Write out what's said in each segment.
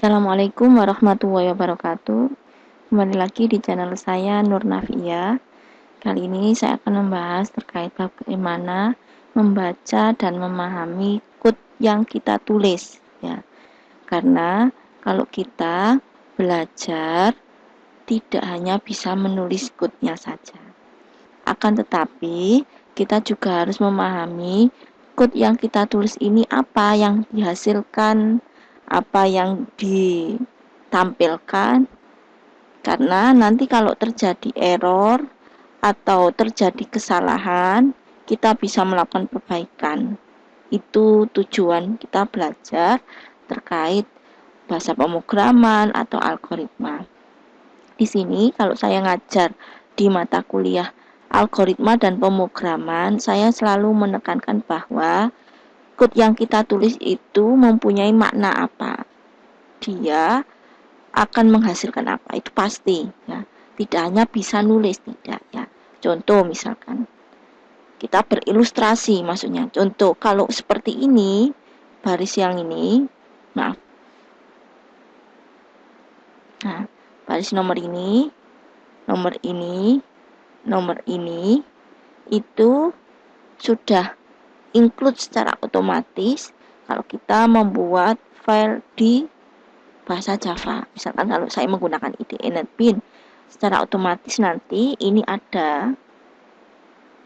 Assalamualaikum warahmatullahi wabarakatuh. Kembali lagi di channel saya Nur Nafia. Kali ini saya akan membahas terkait bagaimana membaca dan memahami kode yang kita tulis ya. Karena kalau kita belajar tidak hanya bisa menulis kode-nya saja. Akan tetapi kita juga harus memahami kode yang kita tulis ini apa yang dihasilkan, apa yang ditampilkan, karena nanti kalau terjadi error atau terjadi kesalahan, kita bisa melakukan perbaikan. Itu tujuan kita belajar terkait bahasa pemrograman atau algoritma. Di sini kalau saya ngajar di mata kuliah algoritma dan pemrograman, saya selalu menekankan bahwa kode yang kita tulis itu mempunyai makna apa. Dia akan menghasilkan apa, itu pasti ya. Tidak hanya bisa nulis, tidak ya. Contoh misalkan kita berilustrasi, maksudnya contoh kalau seperti ini, baris yang ini, maaf, nah baris nomor ini, nomor ini, nomor ini, itu sudah include secara otomatis kalau kita membuat file di bahasa Java. Misalkan kalau saya menggunakan IDE NetBeans, secara otomatis nanti ini ada,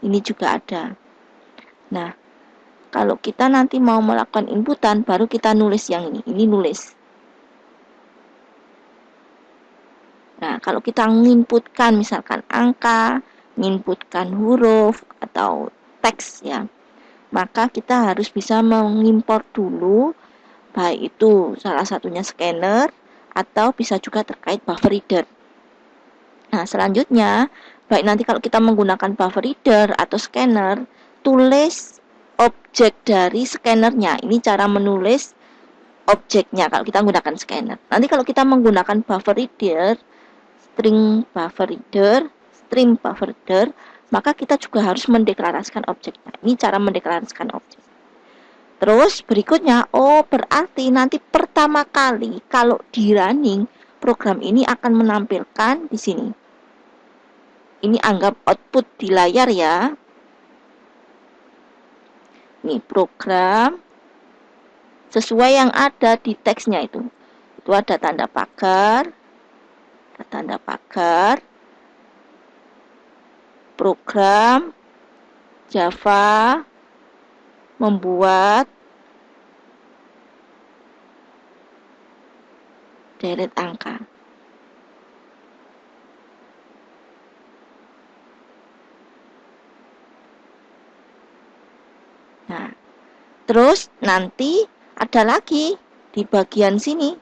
ini juga ada. Nah, kalau kita nanti mau melakukan inputan, baru kita nulis yang ini nulis. Nah, kalau kita menginputkan misalkan angka, menginputkan huruf atau teks ya, maka kita harus bisa mengimport dulu, baik itu salah satunya scanner atau bisa juga terkait buffer reader. Nah, selanjutnya, baik nanti kalau kita menggunakan buffer reader atau scanner, tulis objek dari scannernya. Ini cara menulis objeknya kalau kita menggunakan scanner. Nanti kalau kita menggunakan buffer reader, string buffer reader, maka kita juga harus mendeklarasikan objeknya. Ini cara mendeklarasikan objek. Terus berikutnya, berarti nanti pertama kali kalau di running, program ini akan menampilkan di sini. Ini anggap output di layar ya. Ini program sesuai yang ada di teksnya itu. Itu ada tanda pagar, program Java membuat deret angka. Nah, terus nanti ada lagi di bagian sini.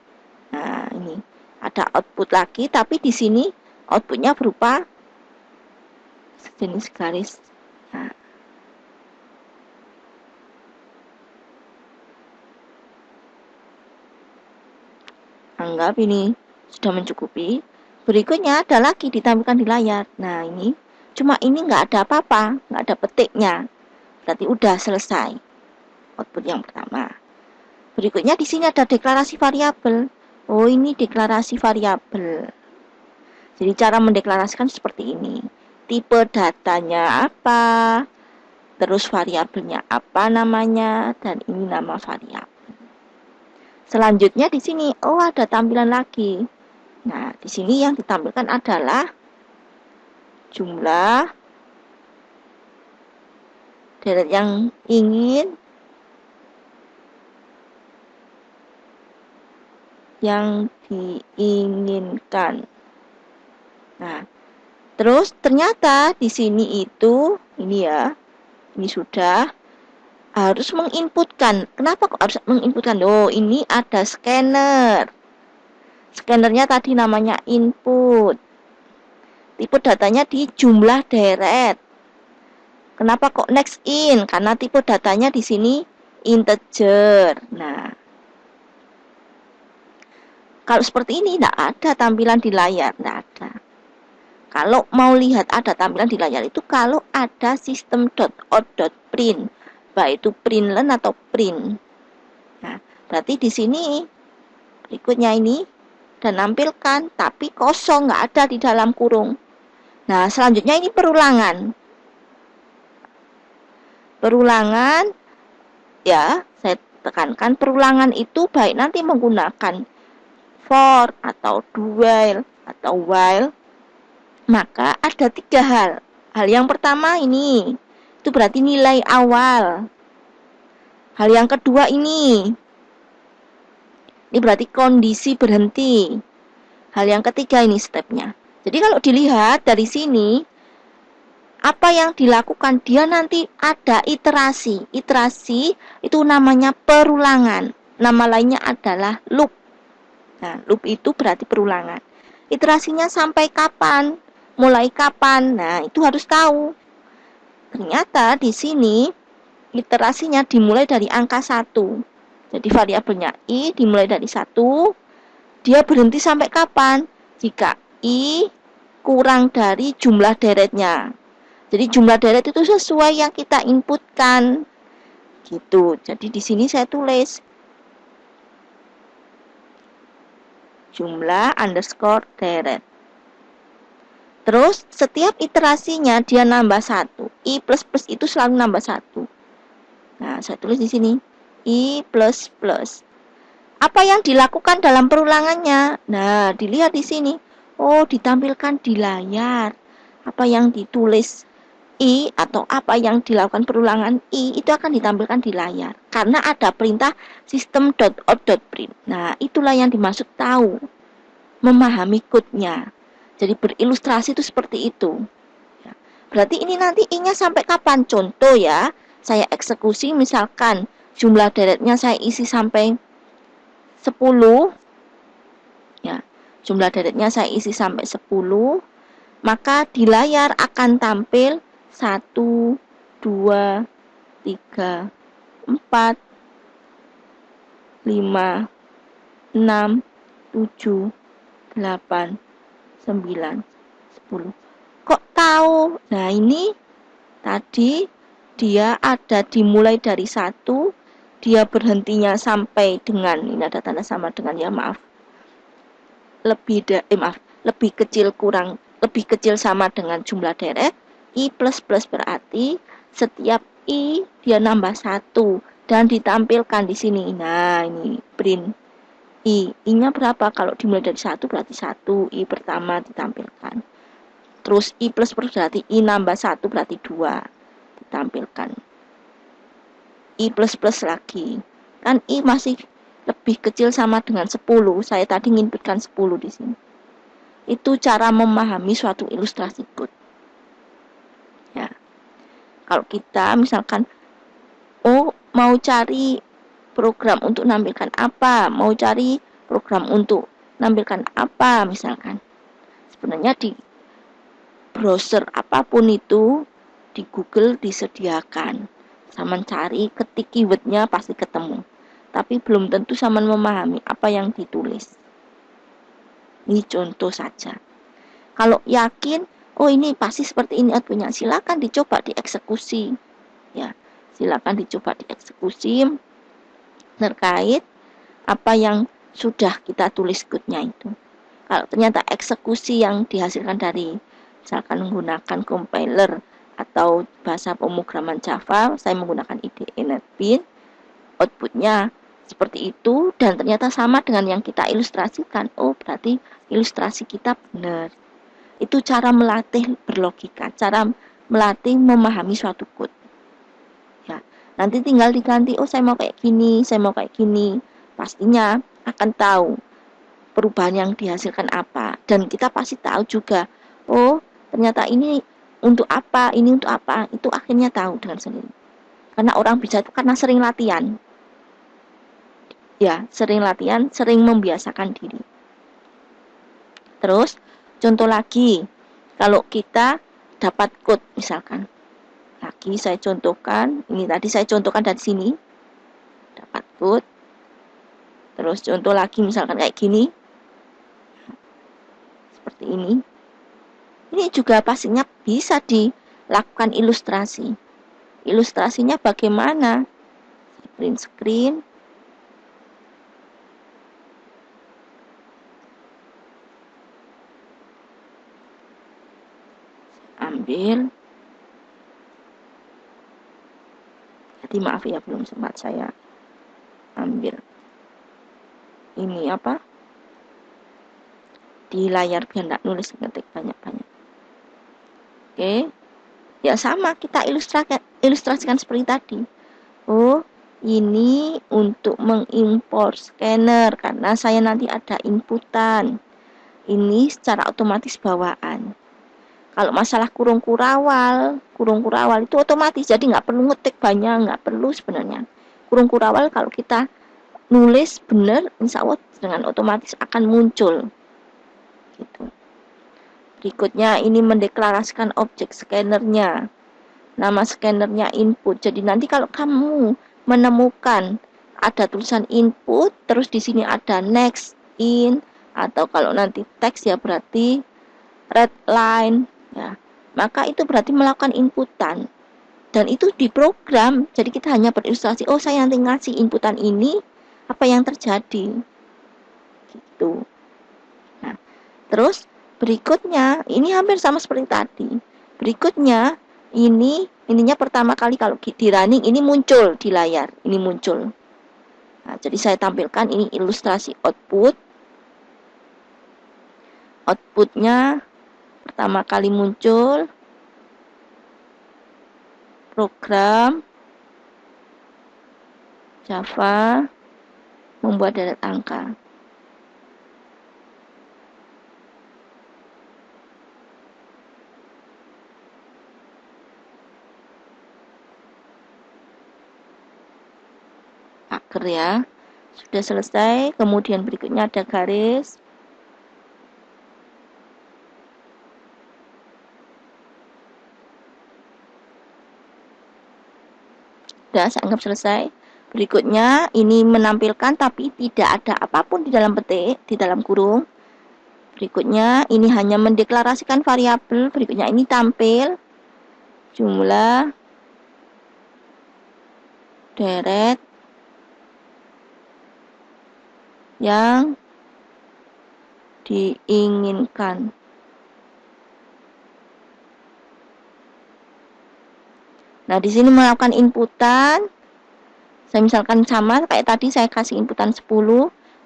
Nah, ini ada output lagi, tapi di sini outputnya berupa sejenis garis. Nah, anggap ini sudah mencukupi. Berikutnya ada lagi ditampilkan di layar. Nah, ini cuma ini nggak ada apa-apa, nggak ada petiknya. Berarti udah selesai output yang pertama. Berikutnya di sini ada deklarasi variabel. Oh, ini deklarasi variabel. Jadi cara mendeklarasikan seperti ini. Tipe datanya apa, terus variabelnya apa namanya, dan ini nama variabel. Selanjutnya di sini, ada tampilan lagi. Nah, di sini yang ditampilkan adalah jumlah deret yang ingin yang diinginkan. Nah, terus ternyata di sini itu, ini ya, ini sudah harus menginputkan. Kenapa kok harus menginputkan? Ini ada scanner. Scannernya tadi namanya input. Tipe datanya di jumlah deret. Kenapa kok next in? Karena tipe datanya di sini integer. Nah, kalau seperti ini tidak ada tampilan di layar, tidak ada. Kalau mau lihat ada tampilan di layar itu kalau ada system.out.print, baik itu println atau print. Nah, berarti di sini berikutnya ini dan nampilkan, tapi kosong, nggak ada di dalam kurung. Nah, selanjutnya ini perulangan. Perulangan, ya, saya tekankan perulangan itu baik nanti menggunakan for atau do while atau while, maka ada 3 hal. Hal yang pertama ini, itu berarti nilai awal. Hal yang kedua ini berarti kondisi berhenti. Hal yang ketiga ini stepnya. Jadi kalau dilihat dari sini, apa yang dilakukan, dia nanti ada iterasi. Iterasi itu namanya perulangan. Nama lainnya adalah loop. Nah, loop itu berarti perulangan. Iterasinya sampai kapan? Mulai kapan? Nah, itu harus tahu. Ternyata di sini iterasinya dimulai dari angka 1. Jadi variabelnya i dimulai dari 1. Dia berhenti sampai kapan? Jika i kurang dari jumlah deretnya. Jadi jumlah deret itu sesuai yang kita inputkan. Gitu. Jadi di sini saya tulis jumlah underscore deret. Terus setiap iterasinya dia nambah 1. I plus plus itu selalu nambah 1. Nah, saya tulis di sini i plus plus. Apa yang dilakukan dalam perulangannya? Nah, dilihat di sini. Oh, ditampilkan di layar. Apa yang ditulis i atau apa yang dilakukan perulangan i itu akan ditampilkan di layar. Karena ada perintah system.out.print. Nah, itulah yang dimaksud tahu. Memahami code-nya. Jadi berilustrasi itu seperti itu. Berarti ini nanti i-nya sampai kapan? Contoh ya, saya eksekusi misalkan jumlah deretnya saya isi sampai 10, ya, jumlah deretnya saya isi sampai 10, maka di layar akan tampil 1, 2, 3, 4, 5, 6, 7, 8, 9, 10. Kok tahu? Nah, ini tadi dia ada dimulai dari 1, dia berhentinya sampai dengan, ini ada tanda sama dengan, ya maaf, lebih kecil sama dengan jumlah deret. I plus plus berarti setiap i dia nambah 1 dan ditampilkan di sini. Nah, ini print i-nya berapa? Kalau dimulai dari 1 berarti 1, i pertama ditampilkan. Terus i plus plus berarti i nambah 1 berarti 2 ditampilkan. I plus plus lagi. Kan i masih lebih kecil sama dengan 10. Saya tadi nginputkan 10 di sini. Itu cara memahami suatu ilustrasi code. Ya. Kalau kita misalkan mau cari program untuk nampilkan apa, mau cari program untuk nampilkan apa misalkan. Sebenarnya di browser apapun itu di Google disediakan. Sama cari, ketik keywordnya pasti ketemu. Tapi belum tentu sama memahami apa yang ditulis. Ini contoh saja. Kalau yakin, ini pasti seperti ini outputnya, silakan dicoba dieksekusi. Ya, silakan dicoba dieksekusi terkait apa yang sudah kita tulis code-nya itu. Kalau ternyata eksekusi yang dihasilkan dari misalkan menggunakan compiler atau bahasa pemrograman Java, saya menggunakan IDE NetBeans, outputnya seperti itu dan ternyata sama dengan yang kita ilustrasikan, berarti ilustrasi kita benar. Itu cara melatih berlogika, cara melatih memahami suatu code. Ya, nanti tinggal diganti, saya mau kayak gini, saya mau kayak gini. Pastinya akan tahu perubahan yang dihasilkan apa. Dan kita pasti tahu juga, ternyata ini untuk apa, ini untuk apa. Itu akhirnya tahu dengan sendiri. Karena orang bisa itu karena sering latihan. Ya, sering latihan, sering membiasakan diri. Terus, contoh lagi, kalau kita dapat code misalkan. Lagi saya contohkan, ini tadi saya contohkan dari sini. Dapat code. Terus contoh lagi misalkan kayak gini. Seperti ini. Ini juga pastinya bisa dilakukan ilustrasi. Ilustrasinya bagaimana? Print screen. ambil. Jadi maaf ya, belum sempat saya ambil ini apa di layar biar nggak nulis ngetik banyak-banyak. Oke, ya sama kita ilustrasikan seperti tadi. Oh, ini untuk mengimpor scanner karena saya nanti ada inputan. Ini secara otomatis bawaan. Kalau masalah kurung kurawal itu otomatis, jadi nggak perlu ngetik banyak, nggak perlu sebenarnya. Kurung kurawal kalau kita nulis benar, insya Allah dengan otomatis akan muncul. Gitu. Berikutnya ini mendeklarasikan objek scannernya. Nama scannernya input. Jadi nanti kalau kamu menemukan ada tulisan input, terus di sini ada next, in, atau kalau nanti teks ya berarti red line, ya. Maka itu berarti melakukan inputan. Dan itu diprogram, jadi kita hanya berilustrasi, oh saya nanti ngasih inputan ini, apa yang terjadi. Gitu. Nah, terus berikutnya, ini hampir sama seperti tadi. Berikutnya, ininya pertama kali kalau di running ini muncul di layar, ini muncul. Nah, jadi saya tampilkan ini ilustrasi output. Outputnya pertama kali muncul program Java membuat deret angka. Akhir ya. Sudah selesai, kemudian berikutnya ada garis. Sudah, saya anggap selesai. Berikutnya ini menampilkan tapi tidak ada apapun di dalam petik, di dalam kurung. Berikutnya ini hanya mendeklarasikan variabel. Berikutnya ini tampil jumlah deret yang diinginkan. Nah, di sini melakukan inputan. Saya misalkan sama kayak tadi saya kasih inputan 10.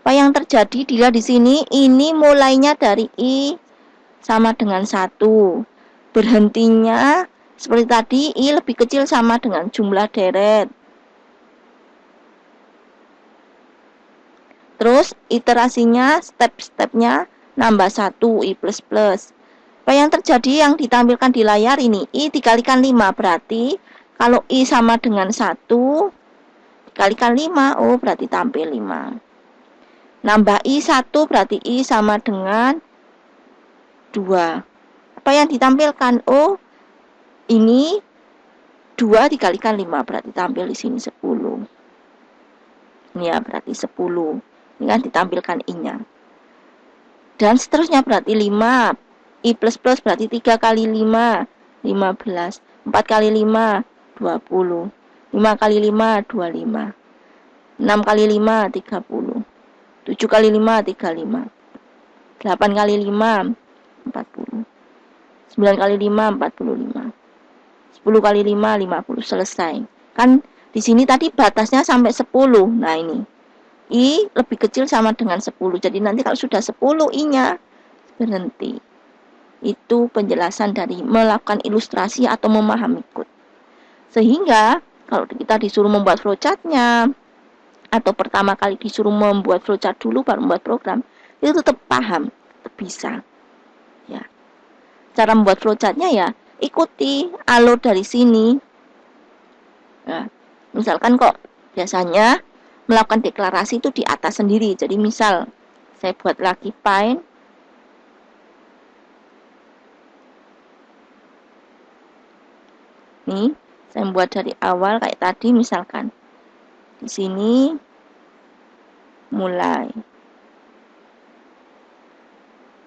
Apa yang terjadi dia di sini ini mulainya dari i sama dengan 1. Berhentinya seperti tadi i lebih kecil sama dengan jumlah deret. Terus iterasinya, step-stepnya nambah 1 i plus plus. Apa yang terjadi yang ditampilkan di layar ini i dikalikan 5 berarti kalau i sama dengan 1 dikalikan 5, oh berarti tampil 5. Nambah i 1 berarti i sama dengan 2. Apa yang ditampilkan? Oh, ini 2 dikalikan 5 berarti tampil di sini 10. Ini ya berarti 10. Ini kan ditampilkan i-nya. Dan seterusnya berarti 5. I plus plus berarti 3 kali 5, 15. 4 kali 5, 20. 5 kali 5, 25. 6 kali 5, 30. 7 kali 5, 35. 8 kali 5, 40. 9 kali 5, 45. 10 kali 5, 50. Selesai. Kan di sini tadi batasnya sampai 10. Nah ini. I lebih kecil sama dengan 10. Jadi nanti kalau sudah 10 I-nya berhenti. Itu penjelasan dari melakukan ilustrasi atau memahami code. Sehingga kalau kita disuruh membuat flowchart-nya atau pertama kali disuruh membuat flowchart dulu baru membuat program, itu tetap paham, tetap bisa. Ya. Cara membuat flowchart-nya ya ikuti alur dari sini. Ya. Misalkan kok biasanya melakukan deklarasi itu di atas sendiri. Jadi misal saya buat lagi find. Nih, saya buat dari awal kayak tadi misalkan. Di sini mulai.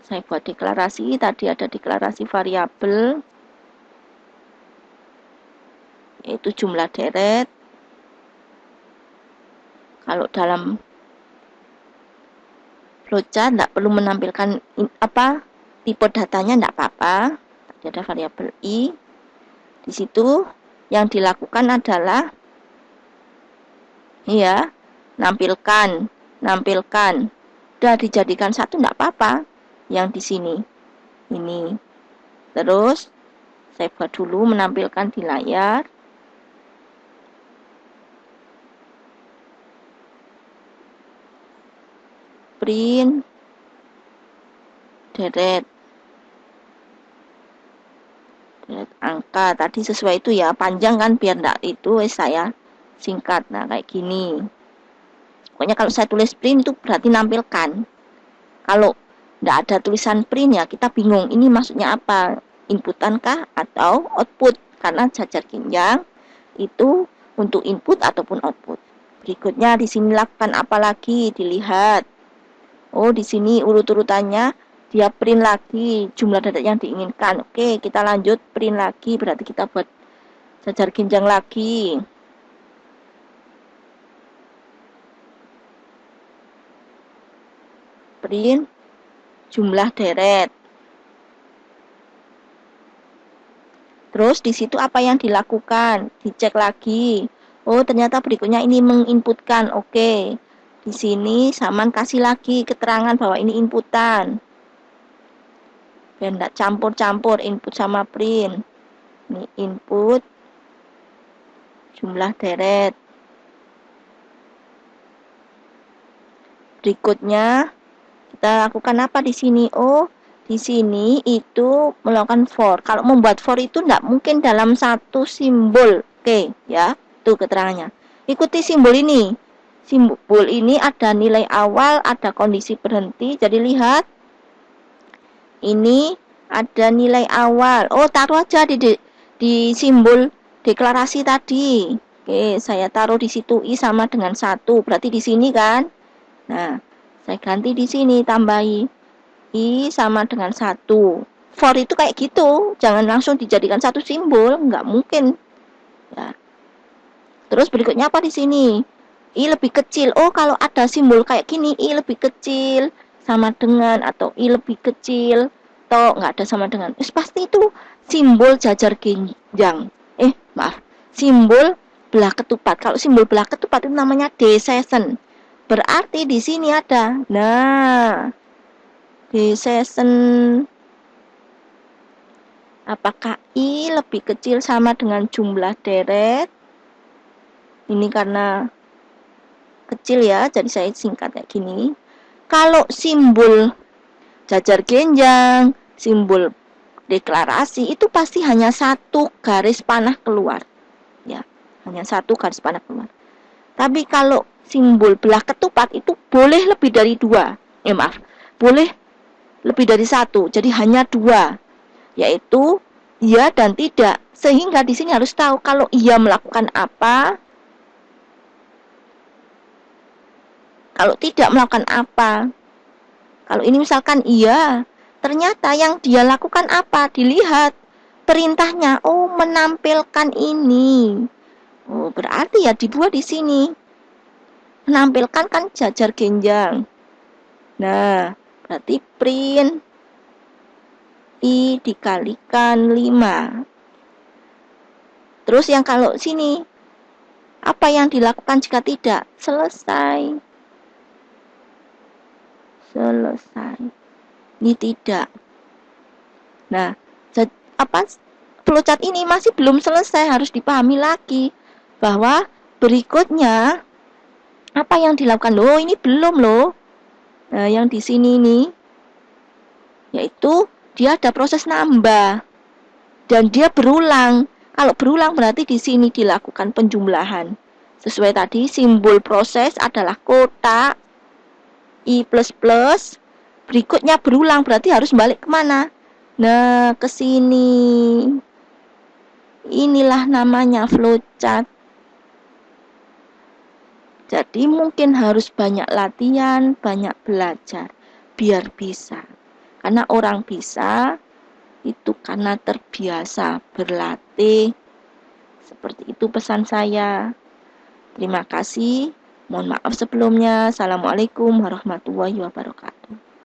Saya buat deklarasi, tadi ada deklarasi variabel yaitu jumlah deret. Kalau dalam flowchart tidak perlu menampilkan tipe datanya, tidak apa-apa. Ada variabel I. Di situ yang dilakukan adalah ya, nampilkan. Udah dijadikan satu enggak apa-apa. Yang di sini. Ini. Terus saya buat dulu menampilkan di layar. Print deret angka tadi sesuai itu ya, panjang kan biar enggak itu saya singkat. Nah, kayak gini. Pokoknya kalau saya tulis print itu berarti nampilkan. Kalau enggak ada tulisan print ya kita bingung ini maksudnya apa, inputan kah atau output, karena jajar genjang itu untuk input ataupun output. Berikutnya di sini lakukan apa lagi, dilihat. Oh, di sini urut-urutannya dia print lagi jumlah data yang diinginkan. Oke, kita lanjut print lagi, berarti kita buat jajar genjang lagi. Print jumlah deret. Terus di situ apa yang dilakukan? Dicek lagi. Oh, ternyata berikutnya ini menginputkan. Oke. Di sini Saman kasih lagi keterangan bahwa ini inputan. Biar enggak campur-campur input sama print. Ini input jumlah deret. Berikutnya kita lakukan apa di sini? Oh, di sini itu melakukan for. Kalau membuat for itu enggak mungkin dalam satu simbol. Oke, ya. Itu keterangannya. Ikuti simbol ini. Simbol ini ada nilai awal, ada kondisi berhenti. Jadi lihat. Ini ada nilai awal. Oh, taruh aja di simbol deklarasi tadi. Oke, saya taruh di situ I sama dengan 1. Berarti di sini kan? Nah, saya ganti di sini, tambahi I sama dengan 1. For itu kayak gitu. Jangan langsung dijadikan satu simbol. Nggak mungkin. Ya. Terus berikutnya apa di sini? I lebih kecil. Oh, kalau ada simbol kayak gini, I lebih kecil sama dengan, atau I lebih kecil, toh nggak ada sama dengan. Pasti itu simbol jajar genjang. Maaf. Simbol belah ketupat. Kalau simbol belah ketupat itu namanya decision. Berarti di sini ada. Nah, decision. Apakah I lebih kecil sama dengan jumlah deret? Ini karena kecil ya, jadi saya singkat kayak gini. Kalau simbol jajar genjang, simbol deklarasi itu pasti hanya satu garis panah keluar. Ya, hanya satu garis panah keluar. Tapi kalau simbol belah ketupat itu boleh lebih dari 2. Boleh lebih dari 1. Jadi hanya 2. Yaitu iya dan tidak. Sehingga di sini harus tahu kalau iya melakukan apa, kalau tidak melakukan apa. Kalau ini misalkan iya, ternyata yang dia lakukan apa? Dilihat perintahnya. Oh, menampilkan ini. Oh, berarti ya dibuat di sini. Menampilkan kan jajar genjang. Nah, berarti print I dikalikan 5. Terus yang kalau sini, apa yang dilakukan jika tidak? Selesai. Ini tidak. Nah, flowchart ini masih belum selesai, harus dipahami lagi bahwa berikutnya apa yang dilakukan. Loh, ini belum loh. Nah, yang di sini nih yaitu dia ada proses nambah dan dia berulang. Kalau berulang berarti di sini dilakukan penjumlahan. Sesuai tadi simbol proses adalah kotak I++, berikutnya berulang berarti harus balik kemana? Nah, ke sini. Inilah namanya flowchart. Jadi mungkin harus banyak latihan, banyak belajar biar bisa. Karena orang bisa itu karena terbiasa berlatih. Seperti itu pesan saya. Terima kasih. Mohon maaf sebelumnya. Assalamualaikum warahmatullahi wabarakatuh.